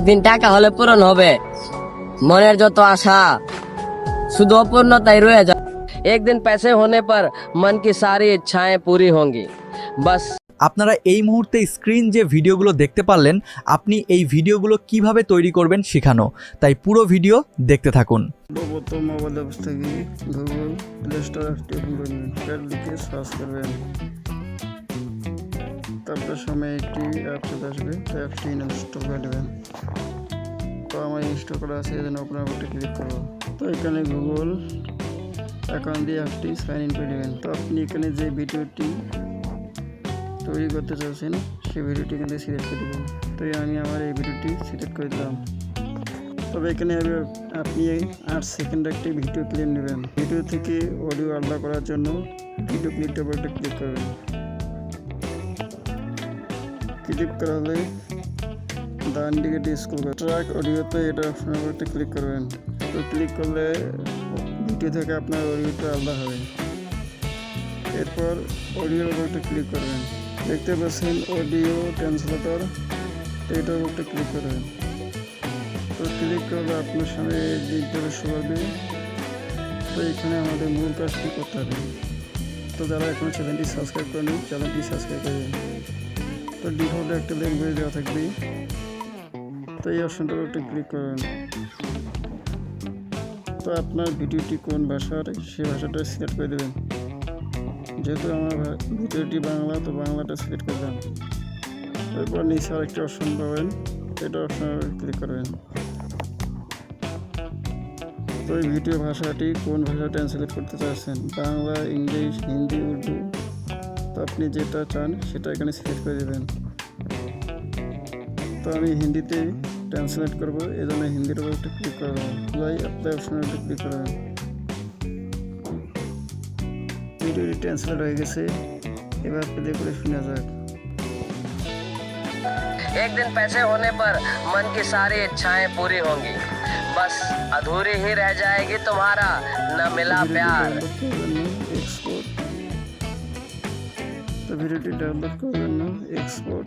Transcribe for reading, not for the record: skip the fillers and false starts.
দিন টাকা হলে পূরণ হবে, মনের যত আশা শুধু অপূর্ণতাই রয়ে যায়। एक दिन पैसे होने पर मन की सारी इच्छाएं पूरी होंगी बस। আপনারা এই মুহূর্তে স্ক্রিন যে ভিডিওগুলো দেখতে পারলেন, আপনি এই ভিডিওগুলো কিভাবে তৈরি করবেন শেখানো, তাই পুরো ভিডিও দেখতে থাকুন। প্রথম মোবাইল অ্যাপস থেকে গুগল প্লে স্টোর অ্যাপটি ওপেন করবেন, প্যাড লিখে সার্চ করবেন, তারপর সময় একটি অ্যাপ চলে আসবে, তো অ্যাপটি ইনস্টল করে নেবেন। তো আমার ইনস্টল করা আছে, এই জন্য আপনার উপরটি ক্লিক করবো। তো এখানে গুগল অ্যাকাউন্ট দিয়ে অ্যাপটি সাইন ইন করে নেবেন। তো আপনি এখানে যে ভিডিওটি তৈরি করতে চাচ্ছেন সেই ভিডিওটি এখানে সিলেক্ট করে দেবেন। তো আমি আমার এই ভিডিওটি সিলেক্ট করে দিলাম। তবে এখানে আপনি 8 সেকেন্ড একটি ভিডিও ক্লিপ নেবেন। ভিডিও থেকে অডিও আলাদা করার জন্য ভিডিও ক্লিপটার উপর একটা ক্লিক করবেন। ক্লিক করা হলে ডান দিকে স্ক্রল করে ট্র্যাক অডিওতে এটা অপশনের উপর একটা ক্লিক করবেন। তো ক্লিক করলে ভিডিও থেকে আপনার অডিওটা আলাদা হবে। এরপর অডিওর উপর একটা ক্লিক করবেন, দেখতে পাচ্ছেন অডিও ট্রান্সলেটর, তো এটার উপর একটা ক্লিক করবেন। তো ক্লিক করলে আপনার সামনে ডিটেলস শো করবে। তো এখানে আমাদের মূল কাজটি করতে হবে। তো যারা এখনো চ্যানেলটি সাবস্ক্রাইব করেনি, চ্যানেলটি সাবস্ক্রাইব করবেন। তো ডিফল্টে একটা ল্যাঙ্গুয়েজ দেওয়া থাকবে, তো এই অপশনটার উপর একটা ক্লিক করবেন। তো আপনার ভিডিওটি কোন ভাষার সেই ভাষাটা সিলেক্ট করে দেবেন। যেহেতু আমার ভিডিওটি বাংলা, তো বাংলাটা সিলেক্ট করলাম। এরপর নিচে আরেকটি অপশন পাবেন, এটা অপশনে ক্লিক করবেন। তো এই ভিডিও ভাষাটি কোন ভাষা ট্রান্সলেট করতে চাচ্ছেন, বাংলা, ইংলিশ, হিন্দি, উর্দু, তো আপনি যেটা চান সেটা এখানে সিলেক্ট করে দেবেন। তো আমি হিন্দিতে ট্রান্সলেট করব, এই জন্য হিন্দির উপর একটা ক্লিক করবো। অ্যাপ্লাই অপশনে একটা ক্লিক করবেন। ভিডিওটি ট্রান্সলেট হয়ে গেছে, এবার প্লে করে শোনা যাক। एक दिन पैसे होने पर मन की सारी इच्छाएं पूरी होंगी बस अधूरी ही रह जाएगी तुम्हारा न मिला प्यार। তো ভিডিওটি ডাউনলোড করবেন না, এক্সপোর্ট